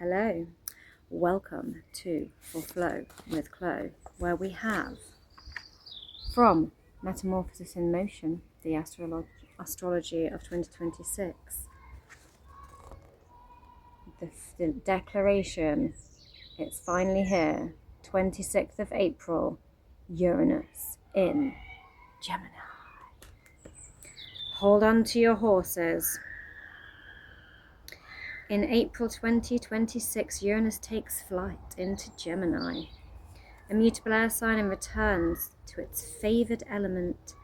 Hello, welcome to For Flow with Chloe, where we have from Metamorphosis in Motion, the astrology of 2026, the declaration, it's finally here, 26th of April, Uranus in Gemini. Hold on to your horses. In April 2026, Uranus takes flight into Gemini, a mutable air sign, and returns to its favoured element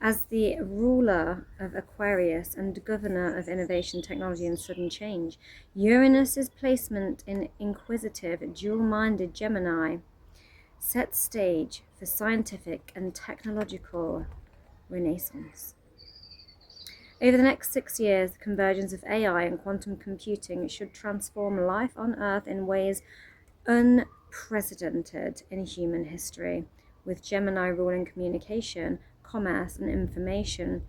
as the ruler of Aquarius and governor of innovation, technology and sudden change. Uranus's placement in inquisitive, dual-minded Gemini sets stage for scientific and technological renaissance. Over the next 6 years, the convergence of AI and quantum computing should transform life on Earth in ways unprecedented in human history, with Gemini ruling communication, commerce and information.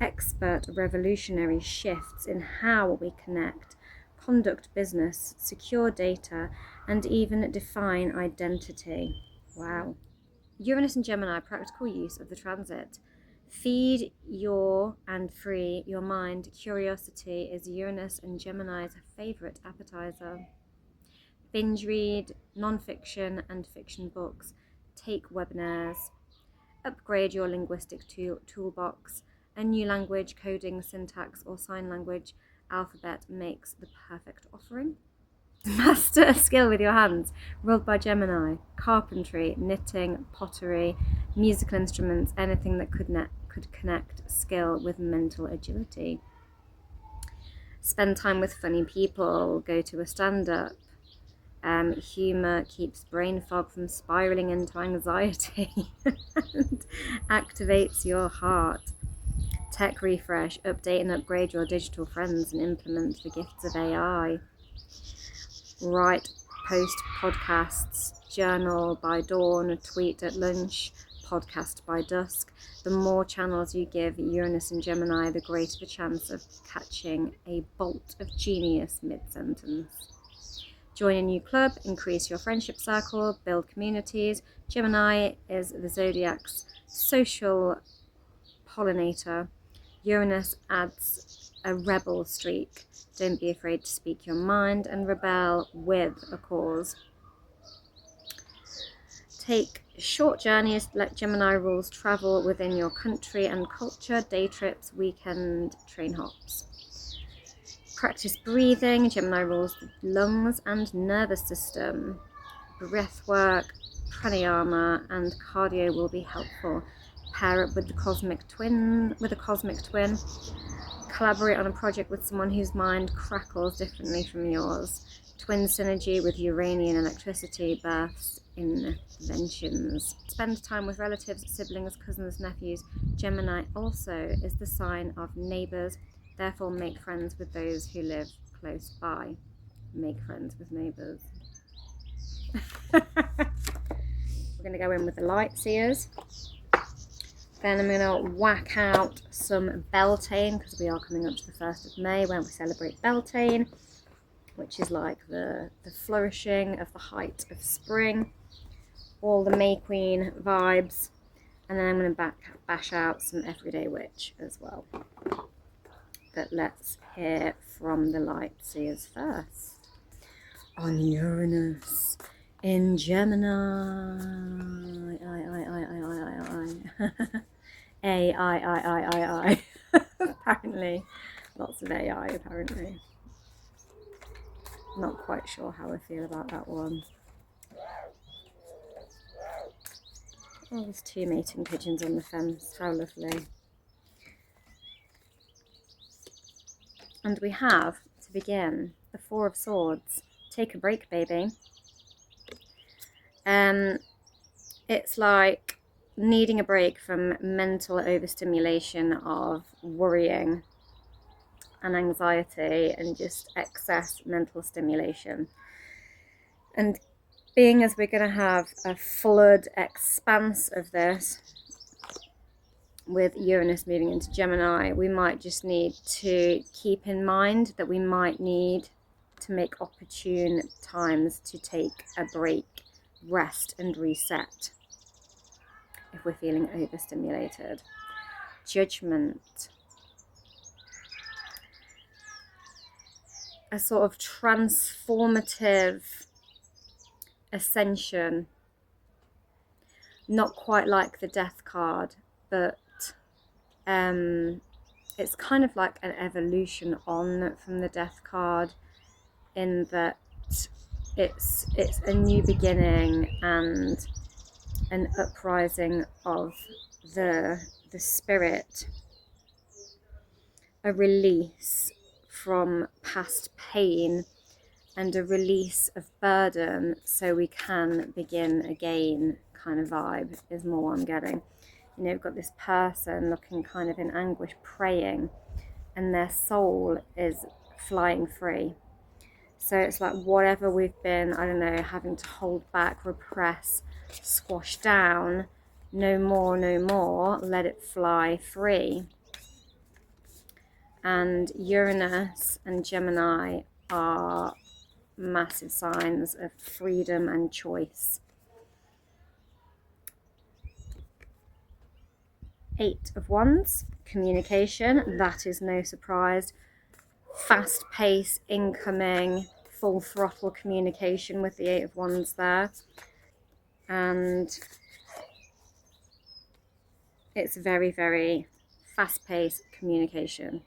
Expert revolutionary shifts in how we connect, conduct business, secure data, and even define identity. Wow. Uranus and Gemini, practical use of the transit. Feed your and free your mind. Curiosity is Uranus and Gemini's favourite appetizer. Binge read non-fiction and fiction books. Take webinars. Upgrade your linguistic toolbox. A new language, coding, syntax or sign language alphabet makes the perfect offering. Master a skill with your hands, ruled by Gemini. Carpentry, knitting, pottery, musical instruments, anything that could connect skill with mental agility. Spend time with funny people, go to a stand-up. Humour keeps brain fog from spiralling into anxiety and activates your heart. Tech refresh, update and upgrade your digital friends and implement the gifts of AI. Write, post podcasts, journal by dawn, tweet at lunch, podcast by dusk. The more channels you give Uranus and Gemini, the greater the chance of catching a bolt of genius mid-sentence. Join a new club, increase your friendship circle, build communities. Gemini is the zodiac's social pollinator. Uranus adds a rebel streak. Don't be afraid to speak your mind and rebel with a cause. Take short journeys, let Gemini rules travel within your country and culture, day trips, weekend train hops. Practice breathing, Gemini rules the lungs and nervous system. Breath work, pranayama and cardio will be helpful. Pair up with a cosmic twin. Collaborate on a project with someone whose mind crackles differently from yours. Twin synergy with Uranian electricity births inventions. Spend time with relatives, siblings, cousins, nephews. Gemini also is the sign of neighbours, therefore make friends with those who live close by. Make friends with neighbours. We're going to go in with the light seers. Then I'm going to whack out some Beltane, because we are coming up to the 1st of May when we celebrate Beltane, which is like the flourishing of the height of spring, all the May Queen vibes. And then I'm going to bash out some Everyday Witch as well. But let's hear from the light seers first. On Uranus in Gemini. I. Apparently. Lots of AI, apparently. Not quite sure how I feel about that one. Oh, there's 2 mating pigeons on the fence. How lovely. And we have, to begin, the 4 of Swords. Take a break, baby. It's like needing a break from mental overstimulation of worrying and anxiety and just excess mental stimulation. And being as we're going to have a flood expanse of this with Uranus moving into Gemini, we might just need to keep in mind that we might need to make opportune times to take a break, rest and reset if we're feeling overstimulated. Judgment, a sort of transformative ascension, not quite like the Death card, but it's kind of like an evolution on from the Death card, in that it's a new beginning and an uprising of the spirit, a release from past pain and a release of burden so we can begin again kind of vibe is more what I'm getting. You know, we've got this person looking kind of in anguish, praying, and their soul is flying free. So it's like whatever we've been, I don't know, having to hold back, repress, squash down, no more, let it fly free. And Uranus and Gemini are massive signs of freedom and choice. 8 of Wands, communication, that is no surprise. Fast pace, incoming, full throttle communication with the 8 of Wands there. And it's very, very fast paced communication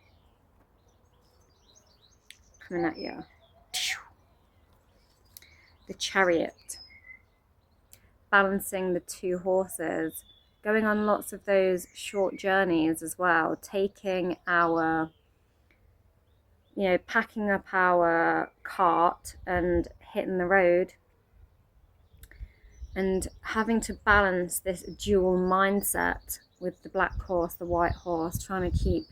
coming at you. The Chariot, balancing the 2 horses, going on lots of those short journeys as well, taking our, you know, packing up our cart and hitting the road, and having to balance this dual mindset with the black horse, the white horse, trying to keep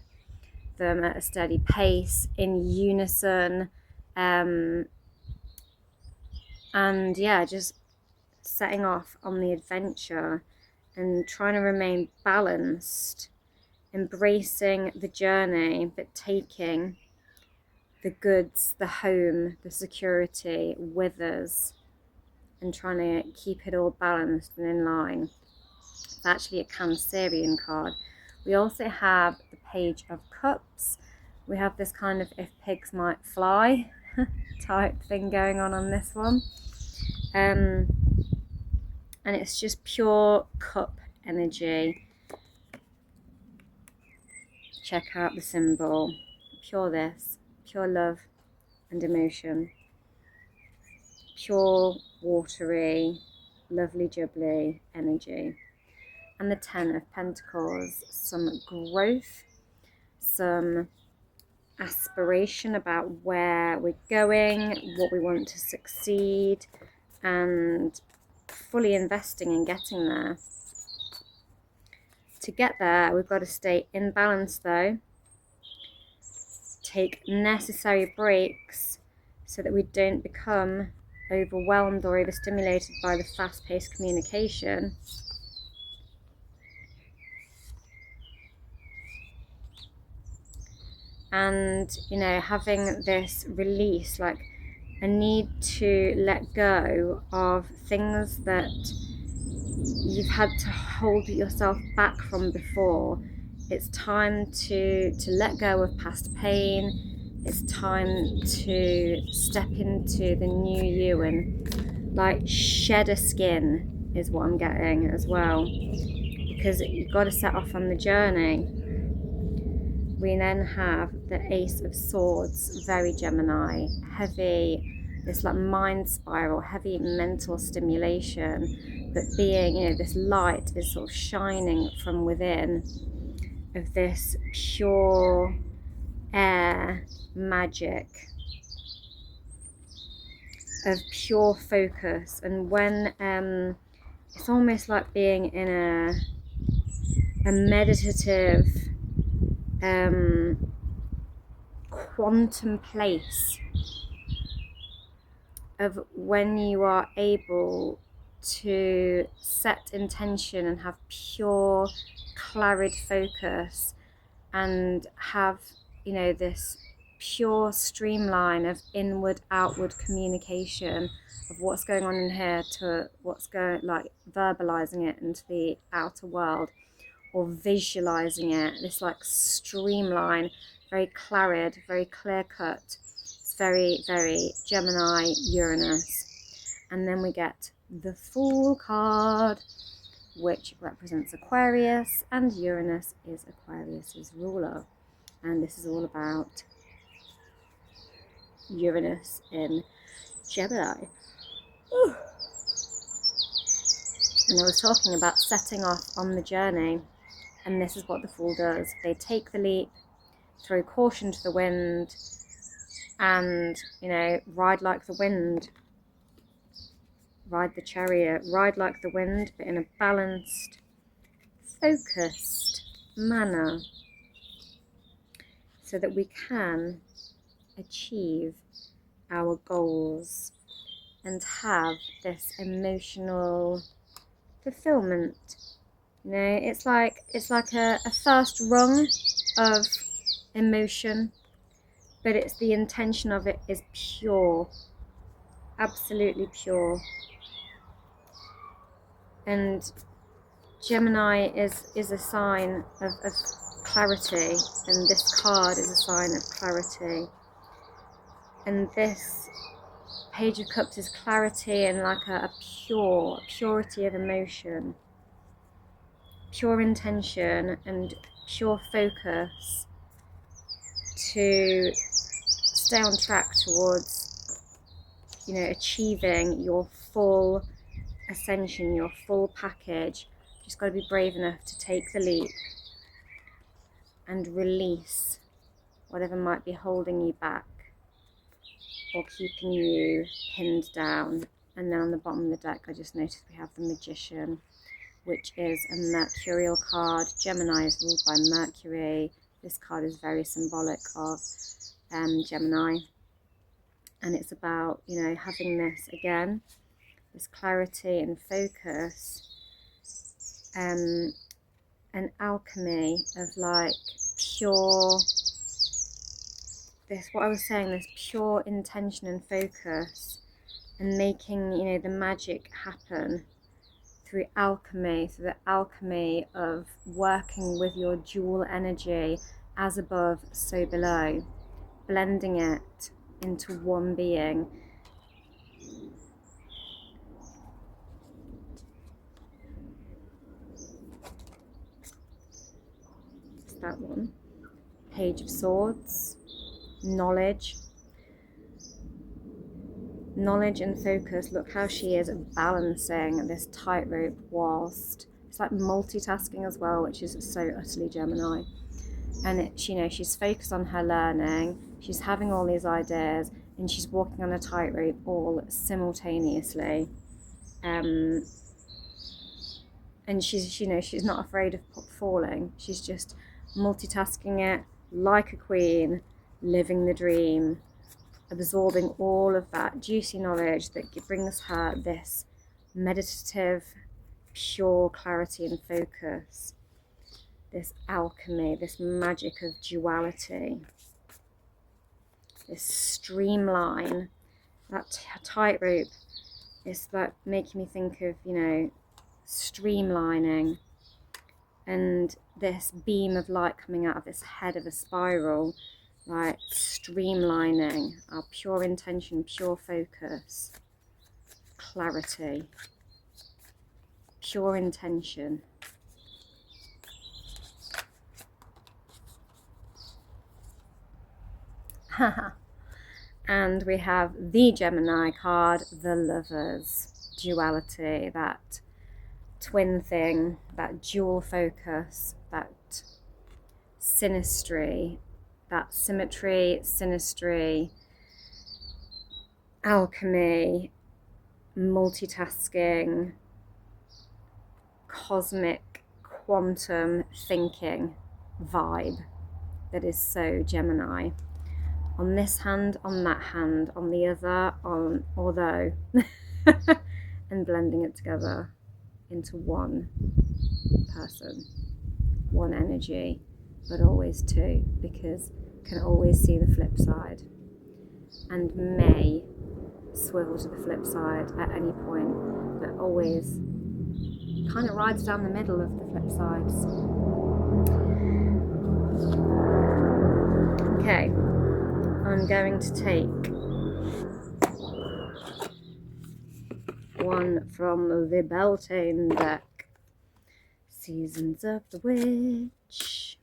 them at a steady pace, in unison, and yeah, just setting off on the adventure and trying to remain balanced, embracing the journey, but taking the goods, the home, the security with us, and trying to keep it all balanced and in line. It's actually a Cancerian card. We also have the Page of Cups. We have this kind of if pigs might fly type thing going on this one. And it's just pure cup energy. Check out the symbol. Pure love and emotion. Pure, watery, lovely jubbly energy. And the 10 of Pentacles, some growth, some aspiration about where we're going, what we want to succeed, and fully investing in getting there. To get there, we've got to stay in balance though, take necessary breaks so that we don't become overwhelmed or overstimulated by the fast-paced communication. And, you know, having this release, like a need to let go of things that you've had to hold yourself back from before. It's time to let go of past pain. It's time to step into the new you and like shed a skin is what I'm getting as well, because you've got to set off on the journey. We then have the Ace of Swords, very Gemini, heavy, this like mind spiral, heavy mental stimulation, but being, you know, this light is sort of shining from within, of this pure air magic, of pure focus. And when it's almost like being in a meditative quantum place, of when you are able to set intention and have pure clarid focus and have, you know, this pure streamline of inward outward communication of what's going on in here to what's going, like verbalizing it into the outer world or visualizing it. This like streamline, very clarid, very clear cut. It's very, very Gemini, Uranus. And then we get the Fool card, which represents Aquarius, and Uranus is Aquarius's ruler. And this is all about Uranus in Gemini. Ooh. And I was talking about setting off on the journey, and this is what the Fool does. They take the leap, throw caution to the wind, and, you know, ride like the wind. Ride the chariot, ride like the wind, but in a balanced, focused manner, so that we can achieve our goals and have this emotional fulfillment. You know, it's like a first rung of emotion, but it's the intention of it is pure, absolutely pure. And Gemini is a sign of clarity, and this card is a sign of clarity. And this Page of Cups is clarity and like a purity of emotion, pure intention and pure focus to stay on track towards, you know, achieving your full ascension, your full package. You've just got to be brave enough to take the leap and release whatever might be holding you back or keeping you pinned down. And then on the bottom of the deck, I just noticed we have the Magician, which is a mercurial card. Gemini is ruled by Mercury. This card is very symbolic of Gemini, and it's about, you know, having this again, this clarity and focus, an alchemy of like pure, this, what I was saying, this pure intention and focus, and making, you know, the magic happen through alchemy, through the alchemy of working with your dual energy, as above, so below, blending it into one being. It's that one. Page of Swords, knowledge and focus. Look how she is balancing this tightrope whilst it's like multitasking as well, which is so utterly Gemini. And it's, you know, she's focused on her learning, she's having all these ideas, and she's walking on a tightrope all simultaneously. And she's, you know, she's not afraid of falling. She's just multitasking it like a queen, living the dream, absorbing all of that juicy knowledge that brings her this meditative, pure clarity and focus, this alchemy, this magic of duality, this streamline. That tightrope is like making me think of, you know, streamlining, and this beam of light coming out of this head of a spiral, like streamlining our pure intention, pure focus, clarity, pure intention. And we have the Gemini card, the Lovers, duality, that twin thing, that dual focus, that synastry, that symmetry, synastry, alchemy, multitasking, cosmic quantum thinking vibe that is so Gemini. On this hand, on that hand, on the other, on although, and blending it together into one person, one energy, but always two, because can always see the flip side and may swivel to the flip side at any point, but always kind of rides down the middle of the flip sides. Okay, I'm going to take one from the Beltane deck. Seasons of the Witch.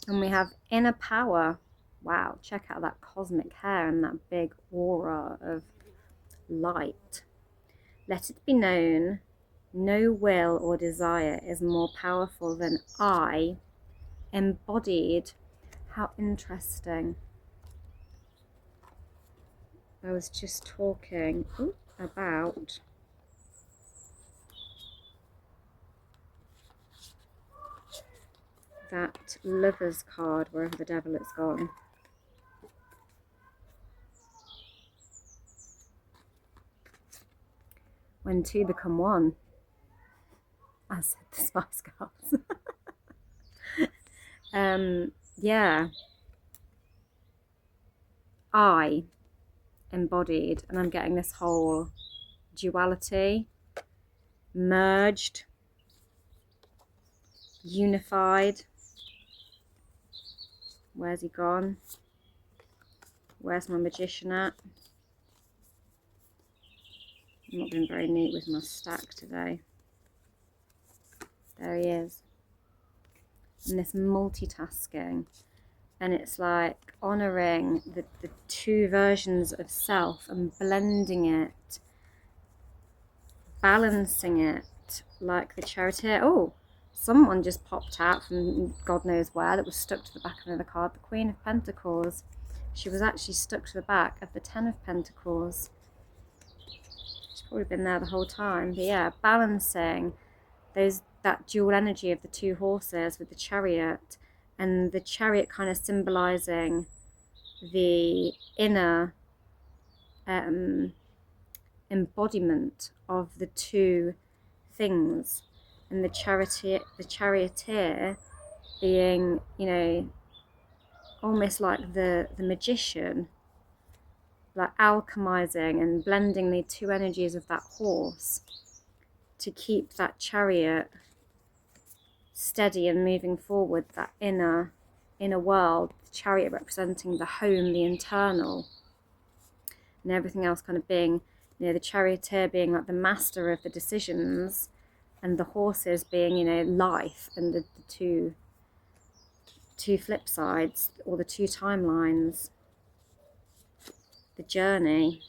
And we have Inner Power. Wow, check out that cosmic hair and that big aura of light. Let it be known, no will or desire is more powerful than I, embodied. How interesting. I was just talking about that Lovers card, wherever the devil it's gone. When two become one, as said the Spice Girls. Yeah. I, embodied, and I'm getting this whole duality, merged, unified. Where's he gone? Where's my magician at? I'm not being very neat with my stack today. There he is. And this multitasking, and it's like honouring the two versions of self and blending it, balancing it like the charioteer. Oh, someone just popped out from God knows where that was stuck to the back of another card, the Queen of Pentacles. She was actually stuck to the back of the Ten of Pentacles. She's probably been there the whole time. But yeah, balancing that dual energy of the two horses with the chariot, and the chariot kind of symbolizing the inner embodiment of the two things, and the charioteer being, you know, almost like the magician, like alchemizing and blending the two energies of that horse to keep that chariot steady and moving forward, that inner world, the chariot representing the home, the internal, and everything else kind of being, you know, the charioteer being like the master of the decisions, and the horses being, you know, life, and the two flip sides, or the two timelines, the journey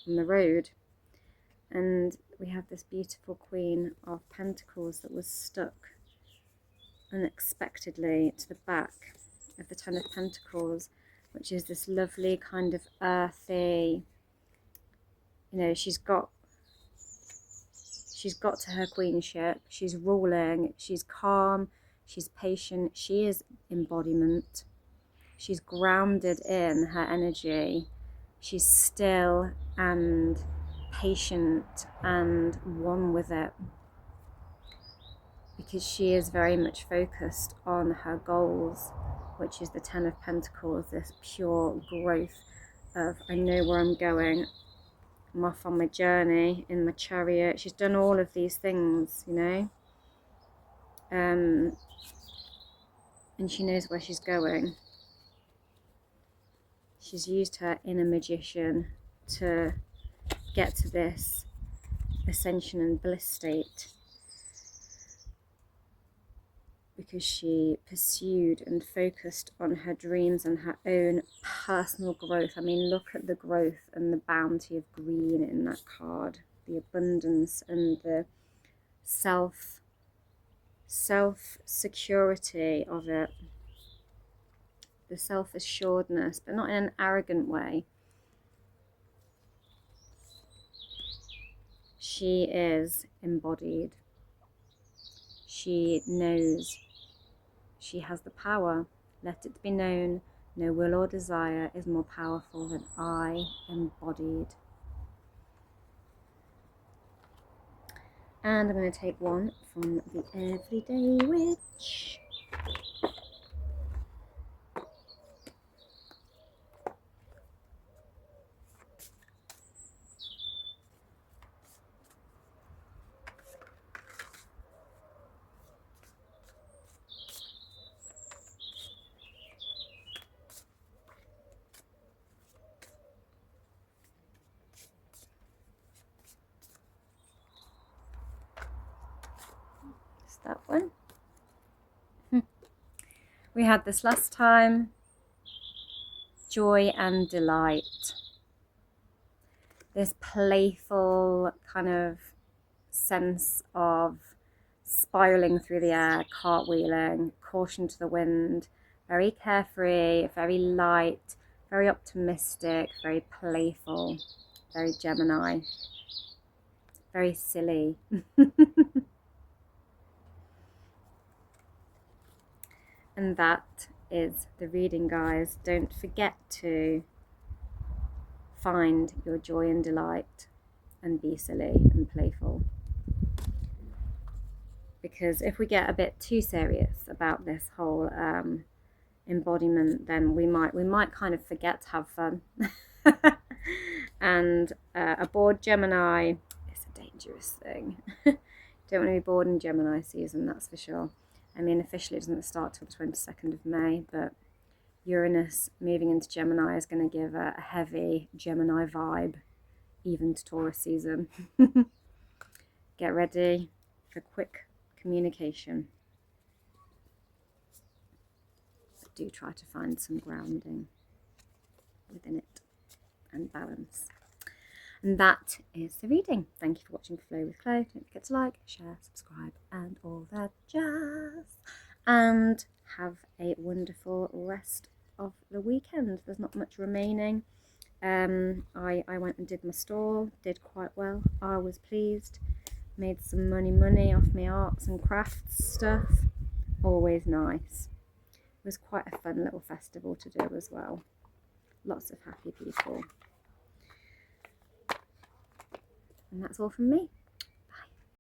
on the road. And we have this beautiful Queen of Pentacles that was stuck unexpectedly to the back of the Ten of Pentacles, which is this lovely kind of earthy, you know, she's got to her queenship, she's ruling, she's calm, she's patient, she is embodiment, she's grounded in her energy, she's still and patient and one with it, because she is very much focused on her goals, which is the Ten of Pentacles, this pure growth of, I know where I'm going, I'm off on my journey in my chariot. She's done all of these things, you know, and she knows where she's going. She's used her inner magician to get to this ascension and bliss state, because she pursued and focused on her dreams and her own personal growth. I mean, look at the growth and the bounty of green in that card, the abundance and the self-security of it, the self-assuredness, but not in an arrogant way. She is embodied. She knows. She has the power. Let it be known, no will or desire is more powerful than I embodied. And I'm going to take one from the Everyday Witch. It's that one. We had this last time. Joy and delight. This playful kind of sense of spiraling through the air, cartwheeling, caution to the wind, very carefree, very light, very optimistic, very playful, very Gemini, very silly. And that is the reading, guys. Don't forget to find your joy and delight and be silly and playful. Because if we get a bit too serious about this whole embodiment, then we might kind of forget to have fun. And a bored Gemini is a dangerous thing. Don't want to be bored in Gemini season, that's for sure. I mean, officially it doesn't start till the 22nd of May, but Uranus moving into Gemini is going to give a heavy Gemini vibe, even to Taurus season. Get ready for quick communication. But do try to find some grounding within it and balance. And that is the reading. Thank you for watching Flow with Chloe. Don't forget to like, share, subscribe, and all that jazz. And have a wonderful rest of the weekend. There's not much remaining. I went and did my stall, did quite well. I was pleased. Made some money off my arts and crafts stuff. Always nice. It was quite a fun little festival to do as well. Lots of happy people. And that's all from me.